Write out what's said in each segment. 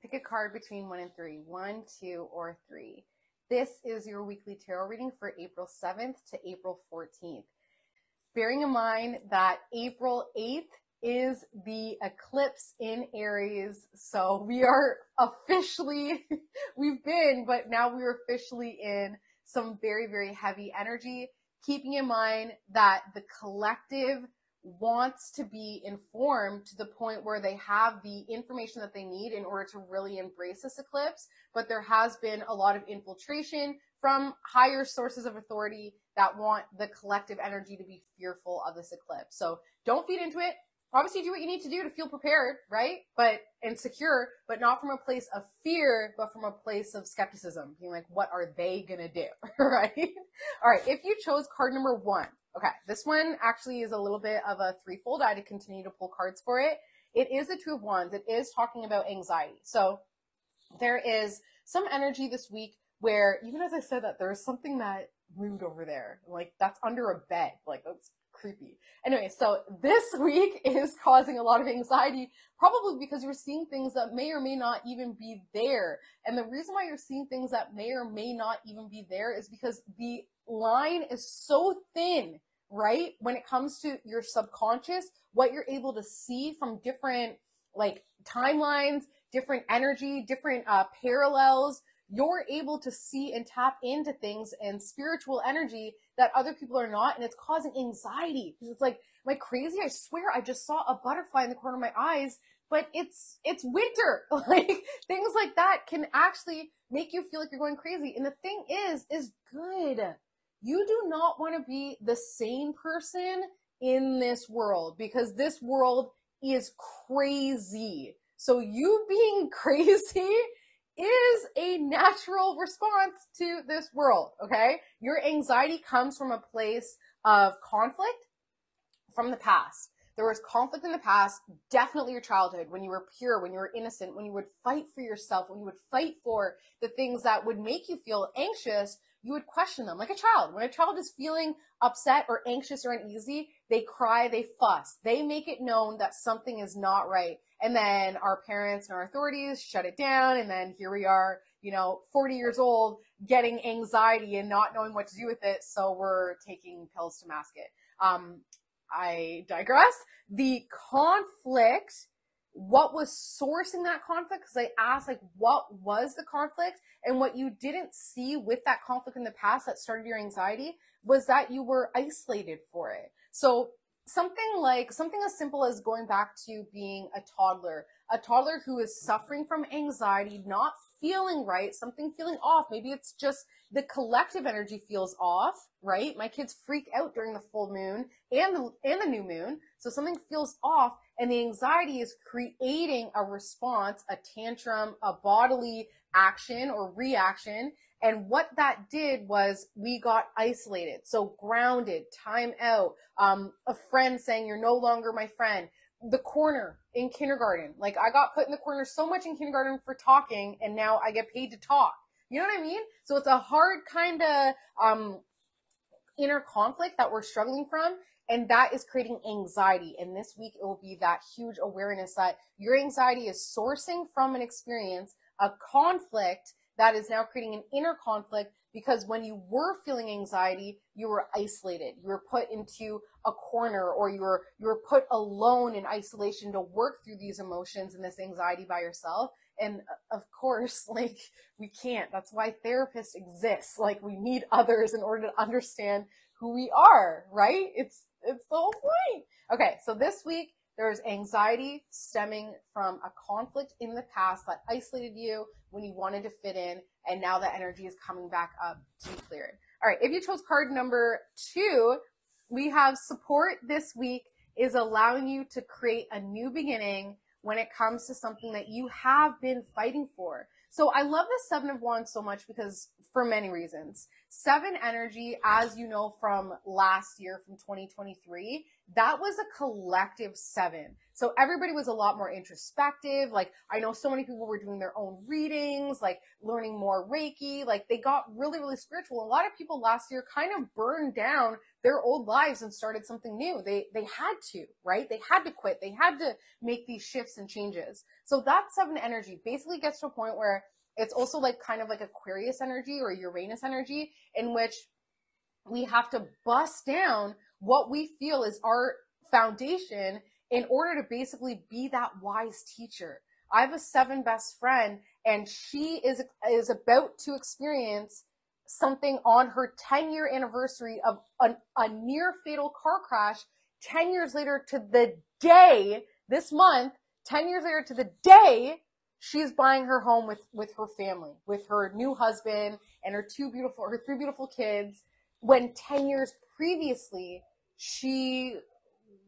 Pick a card between 1 and 3. 1, 2, or 3. This is your weekly tarot reading for April 7th to April 14th. Bearing in mind that April 8th is the eclipse in Aries. So we are officially, but now we're officially in some very, very heavy energy. Keeping in mind that the collective wants to be informed to the point where they have the information that they need in order to really embrace this eclipse. But there has been a lot of infiltration from higher sources of authority that want the collective energy to be fearful of this eclipse. So don't feed into it. Obviously do what you need to do to feel prepared, right? And secure, but not from a place of fear, but from a place of skepticism. Being like, what are they gonna do, right? All right, if you chose card number 1, okay, this one actually is a little bit of a threefold. I had to continue to pull cards for it. It is the Two of Wands. It is talking about anxiety. So there is some energy this week where, even as I said that, there's something that moved over there. Like, that's under a bed. Like, that's creepy. Anyway, so this week is causing a lot of anxiety, probably because you're seeing things that may or may not even be there. And the reason why you're seeing things that may or may not even be there is because the line is so thin, right? When it comes to your subconscious, what you're able to see from different like timelines, different energy, different parallels, you're able to see and tap into things and spiritual energy that other people are not. And it's causing anxiety because it's like, am I crazy? I swear I just saw a butterfly in the corner of my eyes, but it's winter. Like, things like that can actually make you feel like you're going crazy. And the thing is good. You do not want to be the sane person in this world because this world is crazy. So you being crazy is a natural response to this world, okay? Your anxiety comes from a place of conflict from the past. There was conflict in the past, definitely your childhood, when you were pure, when you were innocent, when you would fight for yourself, when you would fight for the things that would make you feel anxious, you would question them like a child. When a child is feeling upset or anxious or uneasy, they cry, they fuss, they make it known that something is not right. And then our parents and our authorities shut it down. And then here we are, 40 years old, getting anxiety and not knowing what to do with it. So we're taking pills to mask it. I digress. The conflict, what was sourcing that conflict? Because I asked, what was the conflict? And what you didn't see with that conflict in the past that started your anxiety was that you were isolated for it. So something as simple as going back to being a toddler who is suffering from anxiety, not feeling right, something feeling off. Maybe it's just the collective energy feels off, right? My kids freak out during the full moon and the new moon. So something feels off and the anxiety is creating a response, a tantrum, a bodily action or reaction. And what that did was we got isolated. So grounded, time out, a friend saying you're no longer my friend, the corner in kindergarten. Like, I got put in the corner so much in kindergarten for talking and now I get paid to talk. You know what I mean? So it's a hard kind of inner conflict that we're struggling from. And that is creating anxiety. And this week it will be that huge awareness that your anxiety is sourcing from an experience, a conflict that is now creating an inner conflict because when you were feeling anxiety, you were isolated. You were put into a corner or you were put alone in isolation to work through these emotions and this anxiety by yourself. And of course, we can't. That's why therapists exist. We need others in order to understand who we are, right? It's the whole point. Okay, so this week, there's anxiety stemming from a conflict in the past that isolated you when you wanted to fit in, and now that energy is coming back up to be cleared. All right, if you chose card number 2, we have support this week is allowing you to create a new beginning when it comes to something that you have been fighting for. So I love the 7 of Wands so much because for many reasons. 7 energy, as you know from last year, from 2023, that was a collective 7. So everybody was a lot more introspective. Like, I know so many people were doing their own readings, like learning more Reiki, like they got really, really spiritual. A lot of people last year kind of burned down their old lives and started something new. They had to, right? They had to quit. They had to make these shifts and changes. So that 7 energy basically gets to a point where it's also like kind of like Aquarius energy or Uranus energy, in which we have to bust down what we feel is our foundation in order to basically be that wise teacher. I have a 7 best friend, and she is about to experience something on her 10-year anniversary of a near fatal car crash. 10 years later to the day, this month, 10 years later to the day, she's buying her home with her family, with her new husband and her 3 beautiful kids. When 10 years previously, she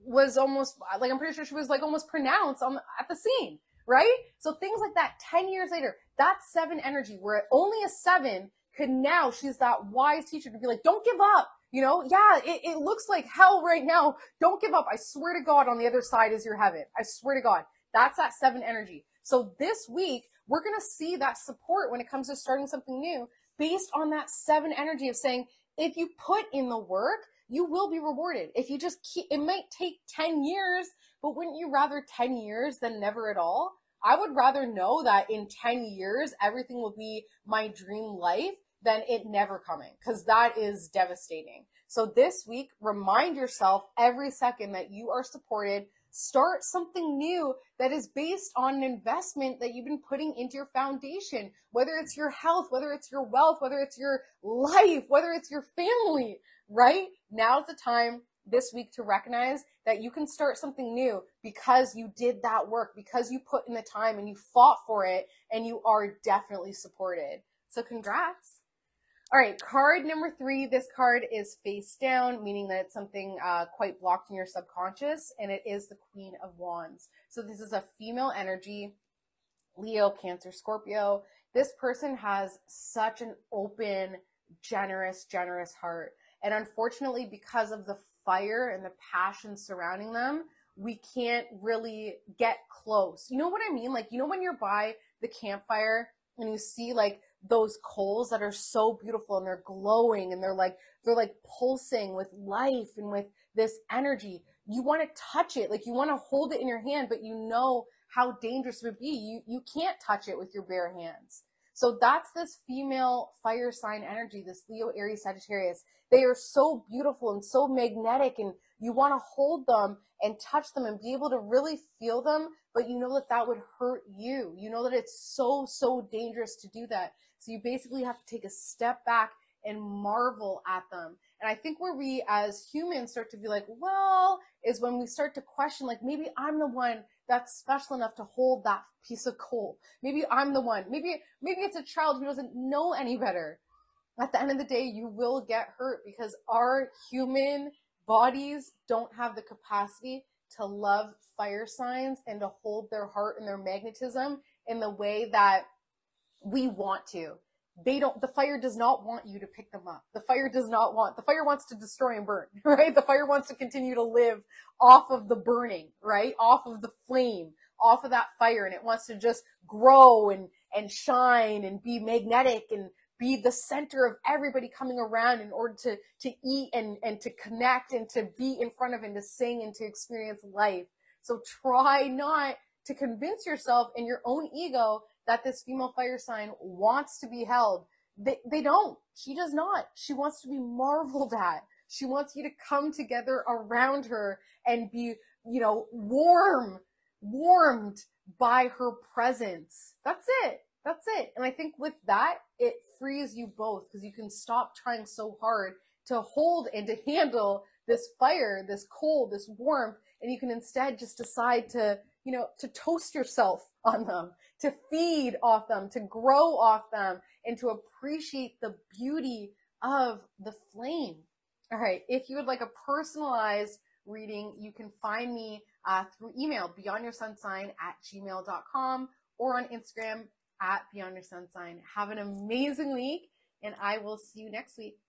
was almost, like, I'm pretty sure she was like almost pronounced at the scene, right? So things like that, 10 years later, that's 7 energy, where only a 7 could now, she's that wise teacher to be like, don't give up. You know, yeah, it looks like hell right now. Don't give up. I swear to God, on the other side is your heaven. I swear to God. That's that 7 energy. So this week, we're going to see that support when it comes to starting something new based on that 7 energy of saying, if you put in the work, you will be rewarded. If you just keep, it might take 10 years, but wouldn't you rather 10 years than never at all? I would rather know that in 10 years, everything will be my dream life than it never coming, because that is devastating. So this week, remind yourself every second that you are supported. Start something new that is based on an investment that you've been putting into your foundation, whether it's your health, whether it's your wealth, whether it's your life, whether it's your family, right? Now's the time this week to recognize that you can start something new because you did that work, because you put in the time and you fought for it, and you are definitely supported. So congrats. All right, card number 3. This card is face down, meaning that it's something quite blocked in your subconscious, and it is the Queen of Wands. So this is a female energy, Leo, Cancer, Scorpio. This person has such an open, generous heart. And unfortunately, because of the fire and the passion surrounding them, we can't really get close. You know what I mean? Like, you know, when you're by the campfire and you see like those coals that are so beautiful and they're glowing and they're like pulsing with life and with this energy, you want to touch it, like you want to hold it in your hand, but you know how dangerous it would be. You can't touch it with your bare hands. So that's this female fire sign energy, this Leo, Aries, Sagittarius. They are so beautiful and so magnetic, and you want to hold them and touch them and be able to really feel them, but you know that that would hurt you. You know that it's so dangerous to do that. So you basically have to take a step back and marvel at them. And I think where we as humans start to be like, well, is when we start to question, like, maybe I'm the one that's special enough to hold that piece of coal. Maybe I'm the one. Maybe it's a child who doesn't know any better. At the end of the day, you will get hurt because our human bodies don't have the capacity to love fire signs and to hold their heart and their magnetism in the way that we want to. The fire does not want you to pick them up. The fire wants to destroy and burn, right? The fire wants to continue to live off of the burning, right? Off of the flame, off of that fire. And it wants to just grow and shine and be magnetic and be the center of everybody coming around in order to eat and to connect and to be in front of and to sing and to experience life. So try not to convince yourself in your own ego that this female fire sign wants to be held. They don't. She does not. She wants to be marveled at. She wants you to come together around her and be, warmed by her presence. That's it. That's it. And I think with that, it frees you both because you can stop trying so hard to hold and to handle this fire, this cold, this warmth, and you can instead just decide to toast yourself on them, to feed off them, to grow off them, and to appreciate the beauty of the flame. All right. If you would like a personalized reading, you can find me through email, beyondyoursunsign@gmail.com, or on Instagram @beyondyoursunsign. Have an amazing week, and I will see you next week.